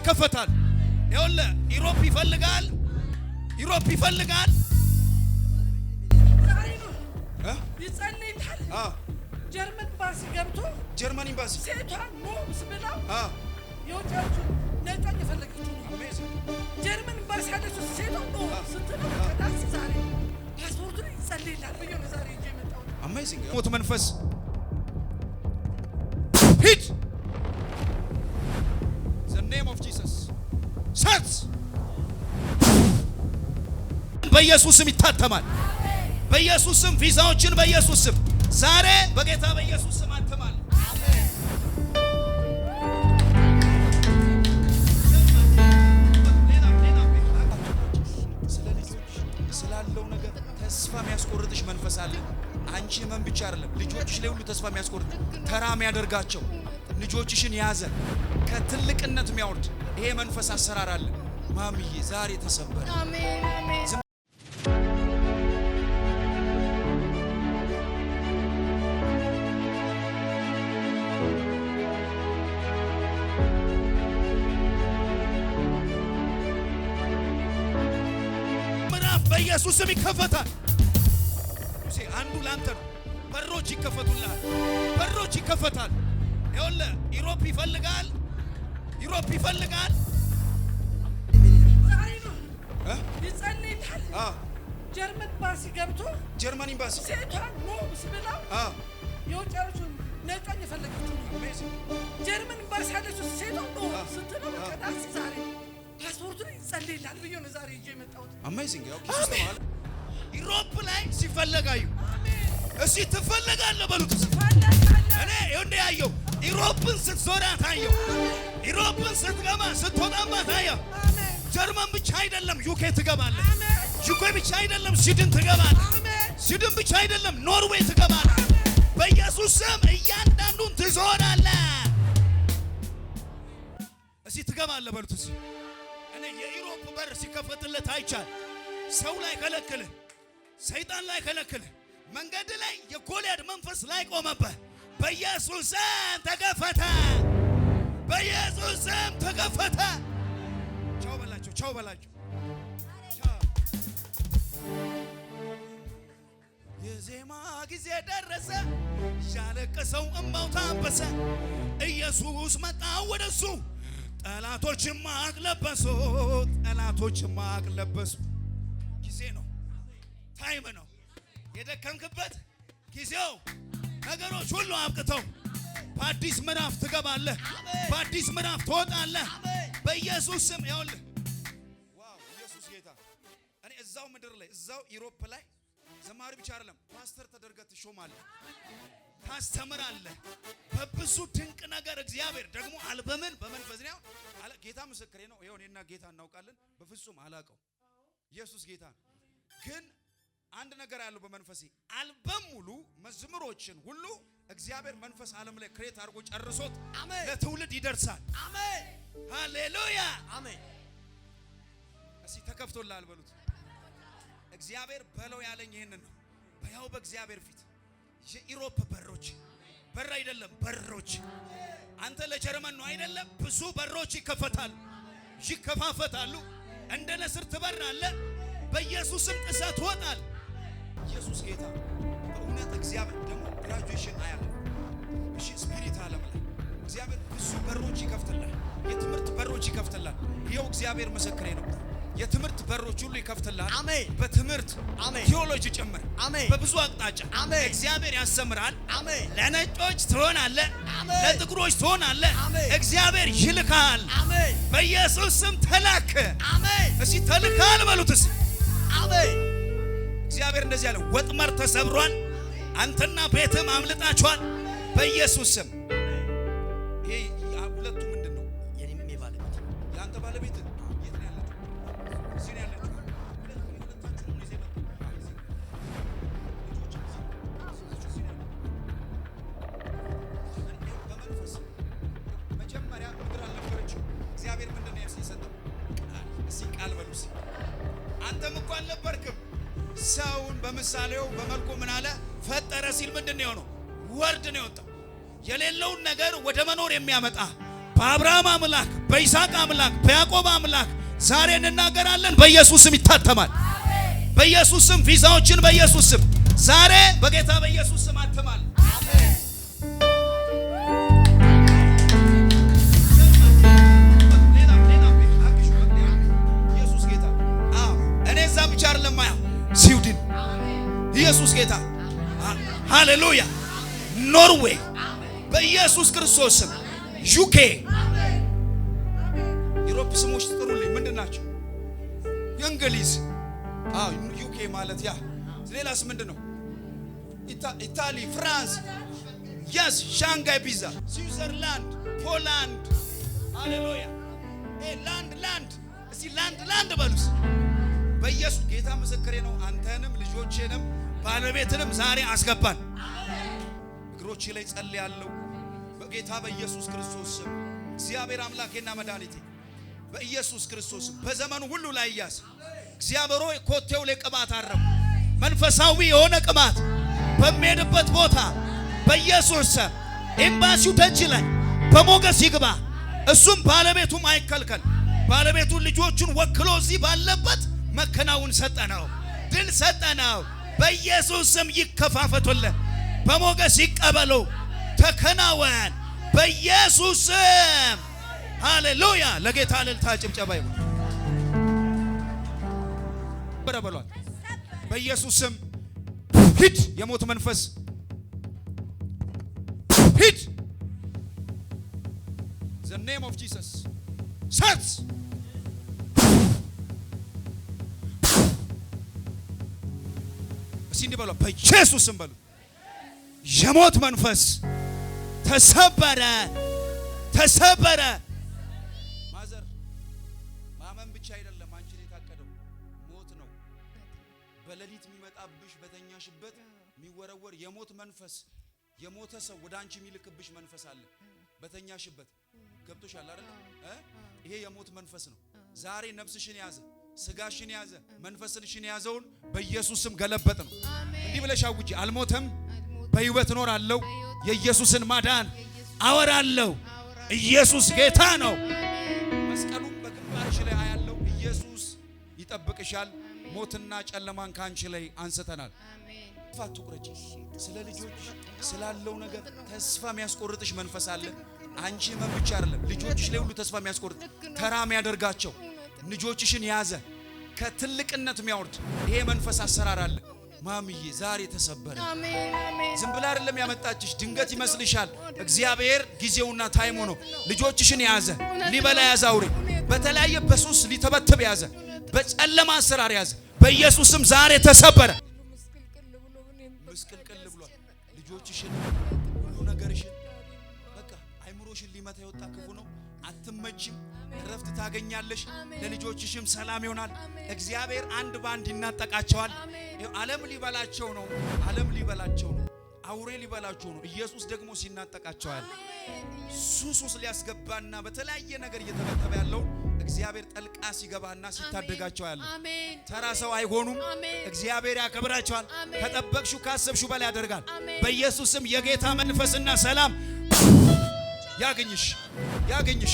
ይከፈታል። ይኸውልህ ኢሮፕ ይፈልጋል ይጸልይልሃል። ጀርመን ኤምባሲ ገብቶ ጀርመን ኤምባሲ ሴቷን ሞብስ ብለው የውጭዎቹን ነጯን የፈለገችው ጀርመን ኤምባሲ ያለችው ሴቷን ሞብስ ስትለው ከዳስ ዛሬ ፓስፖርቱን ይጸልይልሃል ብዬ ነው ዛሬ ይዤ የመጣሁት። አሜዚንግ ሞት መንፈስ ሂድ the name of Jesus ሰት በኢየሱስም ይታተማል። በኢየሱስም ቪዛዎችን በኢየሱስም ዛሬ በጌታ በኢየሱስም አትማል። አሜን። ስላለው ነገር ተስፋ የሚያስቆርጥሽ መንፈስ አለ። አንቺ ምን ብቻ አይደለም ልጆችሽ ላይ ሁሉ ተስፋ የሚያስቆርጥ ተራም ያደርጋቸው ልጆችሽን ያዘ ከትልቅነት የሚያወርድ ይሄ መንፈስ አሰራር አለ። ማምዬ ዛሬ ተሰበረ። አሜን አሜን። በኢየሱስም ይከፈታል። አንዱ ላንተ ነው። በሮች ይከፈቱልሃል። በሮች ይከፈታል። ይኸውልህ ኢሮፕ ይፈልጋል ይጸልይልሃል። ጀርመን ኤምባሲ ገብቶ ጀርመን ኤምባሲ ሴቷን ሞብስ ብለው የውጭዎቹን ነጯን የፈለገችው ጀርመን ኤምባሲ ያለችው ሴቷን ሞብስ ስትለው ከዳስ ዛሬ ፓስፖርቱን ይጸልይልሃል ብዬ ነው ዛሬ ይዤ የመጣሁት። አሜዚንግ ያው ኪስ ውስጥ ማለት ኢሮፕ ላይ ሲፈለጋዩ እሺ ትፈልጋለህ በሉት። እኔ እንደ ያየው ኢሮፕን ስትዞራ ታየው። ኢሮፕን ስትገባ ስትወጣማ ታየው። ጀርመን ብቻ አይደለም ዩኬ ትገባለህ። ዩኬ ብቻ አይደለም ስዊድን ትገባለህ። ስዊድን ብቻ አይደለም ኖርዌይ ትገባለህ። በኢየሱስ ስም እያንዳንዱን ትዞራለህ። እሺ ትገባለህ በሉት። እኔ የኢሮፕ በር ሲከፈትለት አይቻል። ሰው ላይ ከለከለ፣ ሰይጣን ላይ ከለከለ፣ መንገድ ላይ የጎልያድ መንፈስ ላይ ቆመበት። በኢየሱስ ስም ተከፈተ። በኢየሱስ ስም ተከፈተ። ቻው በላቸው፣ ቻው በላቸው። የዜማ ጊዜ ደረሰ፣ ያለቀሰው እምባው ታበሰ። ኢየሱስ መጣ ወደሱ፣ ጠላቶችም ማቅ ለበሱ፣ ጠላቶችም ማቅ ለበሱ። ጊዜ ነው፣ ታይም ነው። የደከምክበት ጊዜው ነገሮች ሁሉ አብቅተው በአዲስ ምዕራፍ ትገባለህ። በአዲስ ምዕራፍ ትወጣለህ። በኢየሱስ ስም ይኸውልህ። ዋው ኢየሱስ ጌታ። እኔ እዛው ምድር ላይ እዛው ኢሮፕ ላይ ዘማሪ ብቻ አይደለም ፓስተር ተደርገህ ትሾማለህ፣ ታስተምራለህ በብዙ ድንቅ ነገር። እግዚአብሔር ደግሞ አልበምን በመንፈስ ነው። ጌታ ምስክሬ ነው። ይኸው እኔና ጌታ እናውቃለን። በፍጹም አላውቀው። ኢየሱስ ጌታ። ግን አንድ ነገር ያለው በመንፈሴ አልበም ሙሉ መዝሙሮችን ሁሉ እግዚአብሔር መንፈስ ዓለም ላይ ክሬት አድርጎ ጨርሶት ለትውልድ ይደርሳል። አሜን ሃሌሉያ አሜን። እሺ ተከፍቶልሃል በሉት። እግዚአብሔር በለው ያለኝ ይሄንን ነው። በያው በእግዚአብሔር ፊት የኢሮፕ በሮች በር አይደለም በሮች። አንተ ለጀርመን ነው አይደለም። ብዙ በሮች ይከፈታሉ፣ ይከፋፈታሉ። እንደ ንስር ትበራለህ። በኢየሱስም ጥሰት ወጣል። ኢየሱስ ጌታ። በእውነት እግዚአብሔር ደግሞ ግራጁዌሽን አያለ እሺ ስፒሪት ዓለም ላይ እግዚአብሔር ብዙ በሮች ይከፍትልሃል። የትምህርት በሮች ይከፍትልሃል። ይኸው እግዚአብሔር ምስክሬ ነው። የትምህርት በሮች ሁሉ ይከፍትልሃል። አሜን። በትምህርት አሜን። ቴዎሎጂ ጭምር አሜን። በብዙ አቅጣጫ አሜን። እግዚአብሔር ያስተምራል። አሜን። ለነጮች ትሆናለህ፣ ለጥቁሮች ትሆናለህ። እግዚአብሔር ይልካል። አሜን። በኢየሱስ ስም ተላከ። አሜን። እሺ ተልካል በሉትስ። አሜን። እግዚአብሔር እንደዚህ ያለ ወጥመር ተሰብሯል። አንተና ቤትም አምልጣችኋል። በኢየሱስ ስም ይሄ ሁለቱ ምንድነው? የኔም ባለቤት ያንተ ባለቤት የት ነው ያለችው? እዚህ ነው ያለችው። ሁለታችሁ ነው ይዘህ በመንፈስ መጀመሪያ ምድር አልነበረችም። እግዚአብሔር ምንድነው ያሰጠው? እዚህ ቃል በሉስ። አንተም እኮ አልነበርክም። ሰውን በምሳሌው በመልኩ ምን አለ ፈጠረ ሲል ምንድነው የሆነው? ወርድ ነው የወጣው። የሌለውን ነገር ወደ መኖር የሚያመጣ በአብርሃም አምላክ፣ በይስሐቅ አምላክ፣ በያዕቆብ አምላክ ዛሬ እንናገራለን። በኢየሱስ ስም ይታተማል። በኢየሱስ ስም ቪዛዎችን በኢየሱስ ስም ዛሬ በጌታ በኢየሱስ ስም አትማል። ኢየሱስ ጌታ። እኔ እዛ ብቻ አይደለም ማያ ስዊድን ኢየሱስ ጌታ። ሃሌሉያ። ኖርዌይ በኢየሱስ ክርስቶስ ስም፣ ዩኬ ዩሮፕ ስሞች ጥሩልኝ ምንድን ናቸው? የእንግሊዝ ዩኬ ማለት ያ ሌላስ ምንድን ነው? ኢታሊ፣ ፍራንስ፣ ያስ ሻንጋይ ቢዛ፣ ስዊዘርላንድ፣ ፖላንድ። ሃሌሉያ። ላንድ እስቲ ላንድ በሉስ። በኢየሱስ ጌታ ምስክሬ ነው። አንተንም ልጆቼንም ባለቤትንም ዛሬ አስገባን። እግሮቼ ላይ ጸልያለሁ በጌታ በኢየሱስ ክርስቶስ ስም። እግዚአብሔር አምላኬና መድኃኒቴ በኢየሱስ ክርስቶስ በዘመኑ ሁሉ ላይ ያስ እግዚአብሔር ሆይ ኮቴው ላይ ቅባት አረም መንፈሳዊ የሆነ ቅባት በሚሄድበት ቦታ በኢየሱስ ስም ኤምባሲው ደጅ ላይ በሞገስ ይግባ። እሱም ባለቤቱም አይከልከል። ባለቤቱን ልጆቹን ወክሎ እዚህ ባለበት መከናወን ሰጠነው፣ ድል ሰጠነው። በኢየሱስ ስም ይከፋፈቱልን፣ በሞገስ ይቀበሉ፣ ተከናወን በኢየሱስ ስም። ሃሌሉያ። ለጌታ እልልታ ጭብጨባ ይሁን። በረበሏል በኢየሱስ ስም ሂድ፣ የሞት መንፈስ ሂድ። the name of Jesus ሰት እስቲ እንዲህ በሉ፣ በኢየሱስ ስም በሉ። የሞት መንፈስ ተሰበረ፣ ተሰበረ። ማዘር ማመን ብቻ አይደለም አንቺ ላይ የታቀደው ሞት ነው። በሌሊት የሚመጣብሽ በተኛሽበት የሚወረወር የሞት መንፈስ፣ የሞተ ሰው ወደ አንቺ የሚልክብሽ መንፈስ አለ። በተኛሽበት ገብቶሻል አይደል? ይሄ የሞት መንፈስ ነው። ዛሬ ነፍስሽን ያዘ፣ ስጋሽን ያዘ፣ መንፈስሽን ያዘውን በኢየሱስ ስም ገለበጥ ነው። እንዲህ ብለሽ አውጪ፣ አልሞተም በሕይወት እኖራለሁ፣ የኢየሱስን ማዳን አወራለሁ። ኢየሱስ ጌታ ነው። መስቀሉን በግንባርሽ ላይ አያለው። ኢየሱስ ይጠብቅሻል። ሞትና ጨለማን ካንቺ ላይ አንስተናል። ፋቱ ቁረጪ። ስለ ልጆች ስላለው ነገር ተስፋ የሚያስቆርጥሽ መንፈስ አለ። አንቺ መብቻ አይደለም ልጆችሽ ላይ ሁሉ ተስፋ የሚያስቆርጥ ተራም ያደርጋቸው ልጆችሽን ያዘ ከትልቅነት የሚያወርድ ይሄ መንፈስ አሰራር አለ። ማምዬ ዛሬ ተሰበረ። ዝም ብላ አይደለም ያመጣችሽ፣ ድንገት ይመስልሻል። እግዚአብሔር ጊዜውና ታይሙ ነው። ልጆችሽን ያዘ፣ ሊበላ ያዘ፣ አውሬ በተለያየ በሱስ ሊተበትብ ያዘ፣ በጨለማ አሰራር ያዘ። በኢየሱስም ዛሬ ተሰበረ። ምስቅልቅል ብሏል። ልጆችሽን ሁሉ ነገርሽን በቃ አይምሮሽን ሊመታ የወጣ ክፉ ነው። አትመችም፣ እረፍት ታገኛለሽ። ለልጆችሽም ሰላም ይሆናል። እግዚአብሔር አንድ ባንድ ይናጠቃቸዋል። ዓለም ሊበላቸው ነው፣ ዓለም ሊበላቸው ነው፣ አውሬ ሊበላቸው ነው። ኢየሱስ ደግሞ ሲናጠቃቸዋል። ሱስ ሊያስገባና በተለያየ ነገር እየተበተበ ያለው እግዚአብሔር ጠልቃ ሲገባና ሲታደጋቸው ያለ ተራ ሰው አይሆኑም። እግዚአብሔር ያከብራቸዋል። ከጠበቅሹ ካሰብሹ በላይ ያደርጋል። በኢየሱስም የጌታ መንፈስና ሰላም ያገኝሽ ያገኝሽ።